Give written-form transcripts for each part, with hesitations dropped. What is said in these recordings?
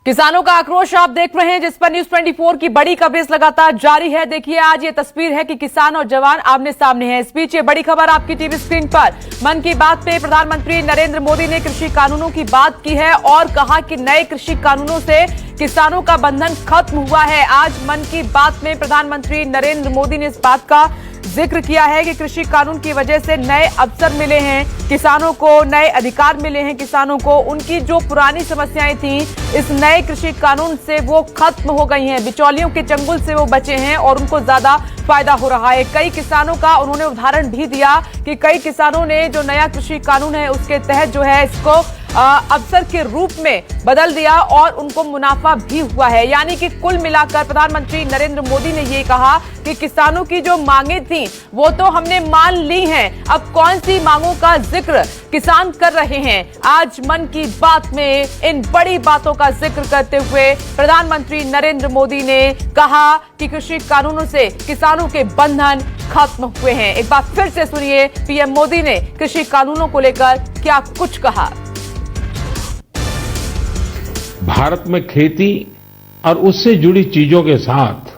किसानों का आक्रोश आप देख रहे हैं, जिस पर न्यूज 24 की बड़ी कवरेज लगातार जारी है। देखिए आज ये तस्वीर है कि किसान और जवान आमने सामने हैं। इस बीच ये बड़ी खबर आपकी टीवी स्क्रीन पर। मन की बात में प्रधानमंत्री नरेंद्र मोदी ने कृषि कानूनों की बात की है और कहा कि नए कृषि कानूनों से किसानों का बंधन खत्म हुआ है। आज मन की बात में प्रधानमंत्री नरेंद्र मोदी ने इस बात का जिक्र किया है कि कृषि कानून की वजह से नए अवसर मिले हैं, किसानों को नए अधिकार मिले हैं। किसानों को उनकी जो पुरानी समस्याएं थी इस नए कृषि कानून से वो खत्म हो गई हैं। बिचौलियों के चंगुल से वो बचे हैं और उनको ज्यादा फायदा हो रहा है। कई किसानों का उन्होंने उदाहरण भी दिया कि कई किसानों ने जो नया कृषि कानून है उसके तहत जो है इसको अवसर के रूप में बदल दिया और उनको मुनाफा भी हुआ है। यानी कि कुल मिलाकर प्रधानमंत्री नरेंद्र मोदी ने ये कहा कि किसानों की जो मांगे थी वो तो हमने मान ली हैं, अब कौन सी मांगों का जिक्र किसान कर रहे हैं। आज मन की बात में इन बड़ी बातों का जिक्र करते हुए प्रधानमंत्री नरेंद्र मोदी ने कहा कि कृषि कानूनों से किसानों के बंधन खत्म हुए हैं। एक बार फिर से सुनिए पीएम मोदी ने कृषि कानूनों को लेकर क्या कुछ कहा। भारत में खेती और उससे जुड़ी चीजों के साथ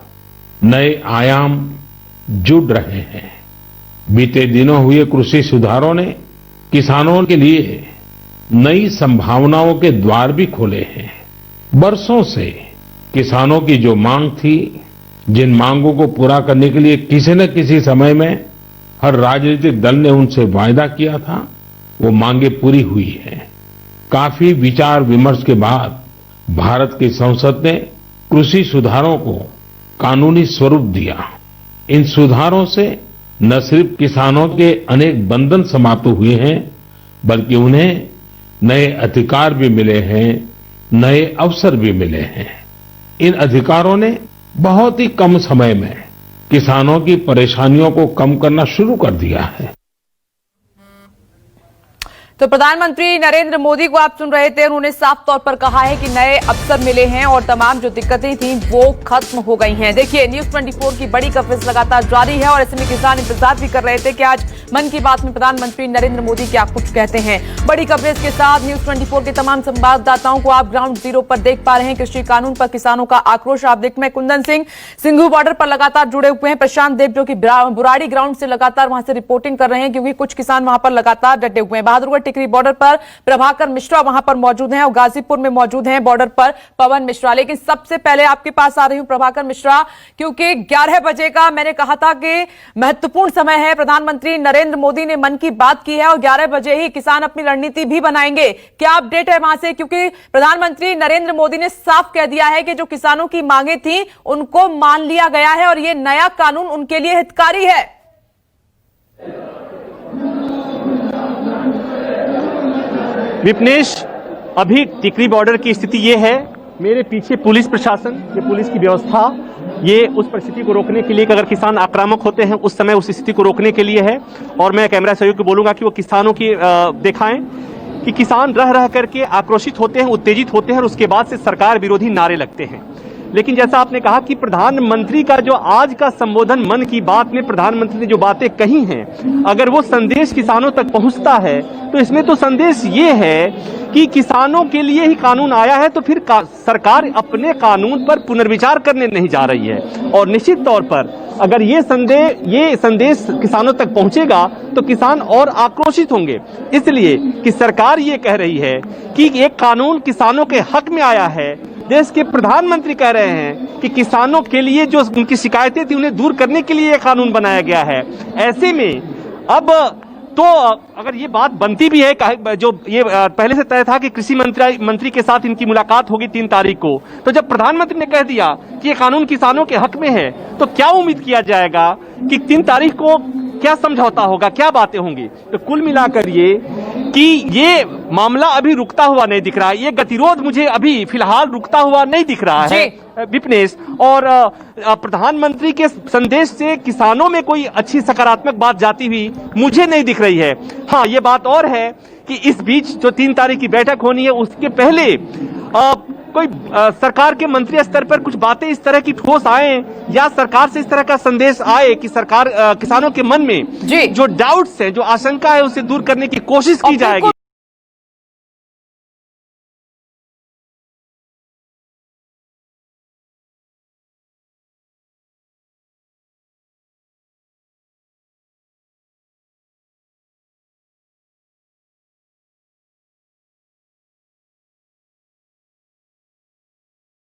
नए आयाम जुड़ रहे हैं। बीते दिनों हुए कृषि सुधारों ने किसानों के लिए नई संभावनाओं के द्वार भी खोले हैं। बरसों से किसानों की जो मांग थी, जिन मांगों को पूरा करने के लिए किसी न किसी समय में हर राजनीतिक दल ने उनसे वायदा किया था, वो मांगे पूरी हुई हैं। काफी विचार विमर्श के बाद भारत की संसद ने कृषि सुधारों को कानूनी स्वरूप दिया। इन सुधारों से न सिर्फ किसानों के अनेक बंधन समाप्त हुए हैं, बल्कि उन्हें नए अधिकार भी मिले हैं, नए अवसर भी मिले हैं। इन अधिकारों ने बहुत ही कम समय में किसानों की परेशानियों को कम करना शुरू कर दिया है। तो प्रधानमंत्री नरेंद्र मोदी को आप सुन रहे थे, उन्होंने साफ तौर पर कहा है कि नए अवसर मिले हैं और तमाम जो दिक्कतें थीं वो खत्म हो गई हैं। देखिए न्यूज 24 की बड़ी कवरेज लगातार जारी है और ऐसे में किसान इंतजार भी कर रहे थे कि आज मन की बात में प्रधानमंत्री नरेंद्र मोदी क्या कुछ कहते हैं। बड़ी कवरेज के साथ न्यूज 24 के तमाम संवाददाताओं को आप ग्राउंड जीरो पर देख पा रहे हैं। कृषि कानून पर किसानों का आक्रोश आप देख में कुंदन सिंह सिंघू बॉर्डर पर लगातार जुड़े हुए हैं। प्रशांत देव जो कि बुराड़ी ग्राउंड से लगातार वहां से रिपोर्टिंग कर रहे हैं, क्योंकि कुछ किसान वहां पर लगातार डटे हुए हैं। बहादुरगढ़ टिकरी बॉर्डर पर प्रभाकर मिश्रा वहां पर मौजूद हैं और गाजीपुर में मौजूद हैं बॉर्डर पर पवन मिश्रा। लेकिन सबसे पहले आपके पास आ रही हूं प्रभाकर मिश्रा, क्योंकि 11 बजे का मैंने कहा था कि महत्वपूर्ण समय है। प्रधानमंत्री नरेंद्र मोदी ने मन की बात की है और 11 बजे ही किसान अपनी रणनीति भी बनाएंगे। क्या अपडेट है वहां से, क्योंकि प्रधानमंत्री नरेंद्र मोदी ने साफ कह दिया है कि जो किसानों की मांगे थी उनको मान लिया गया है और ये नया कानून उनके लिए हितकारी है। विपनेश, अभी टिकरी बॉर्डर की स्थिति ये है, मेरे पीछे पुलिस प्रशासन, ये पुलिस की व्यवस्था, ये उस परिस्थिति को रोकने के लिए कि अगर किसान आक्रामक होते हैं उस समय उस स्थिति को रोकने के लिए है। और मैं कैमरा सहयोग को बोलूंगा कि वो किसानों की दिखाएं कि किसान रह रह करके आक्रोशित होते हैं, उत्तेजित होते हैं और उसके बाद से सरकार विरोधी नारे लगते हैं। लेकिन जैसा आपने कहा कि प्रधानमंत्री का जो आज का संबोधन मन की बात में प्रधानमंत्री ने जो बातें कही हैं, अगर वो संदेश किसानों तक पहुंचता है तो इसमें तो संदेश ये है कि किसानों के लिए ही कानून आया है, तो फिर सरकार अपने कानून पर पुनर्विचार करने नहीं जा रही है। और निश्चित तौर पर अगर ये संदेश किसानों तक पहुंचेगा तो किसान और आक्रोशित होंगे। इसलिए कि सरकार ये कह रही है कि एक कानून किसानों के हक में आया है। देश के प्रधानमंत्री कह रहे हैं कि किसानों के लिए जो उनकी शिकायतें थी उन्हें दूर करने के लिए यह कानून बनाया गया है। ऐसे में अब तो अगर ये बात बनती भी है, जो ये पहले से तय था कि कृषि मंत्री के साथ इनकी मुलाकात होगी 3 तारीख को, तो जब प्रधानमंत्री ने कह दिया कि ये कानून किसानों के हक में है, तो क्या उम्मीद किया जाएगा कि 3 तारीख को क्या समझौता होगा, क्या बातें होंगी। तो कुल मिलाकर ये मामला अभी रुकता हुआ नहीं दिख रहा है, ये गतिरोध मुझे अभी फिलहाल रुकता हुआ नहीं दिख रहा है विपनेश। और प्रधानमंत्री के संदेश से किसानों में कोई अच्छी सकारात्मक बात जाती हुई मुझे नहीं दिख रही है। हाँ, ये बात और है कि इस बीच जो 3 तारीख की बैठक होनी है उसके पहले कोई सरकार के मंत्री स्तर पर कुछ बातें इस तरह की ठोस आए या सरकार से इस तरह का संदेश आए कि सरकार किसानों के मन में जो डाउट्स है, जो आशंका है, उसे दूर करने की कोशिश की जाएगी।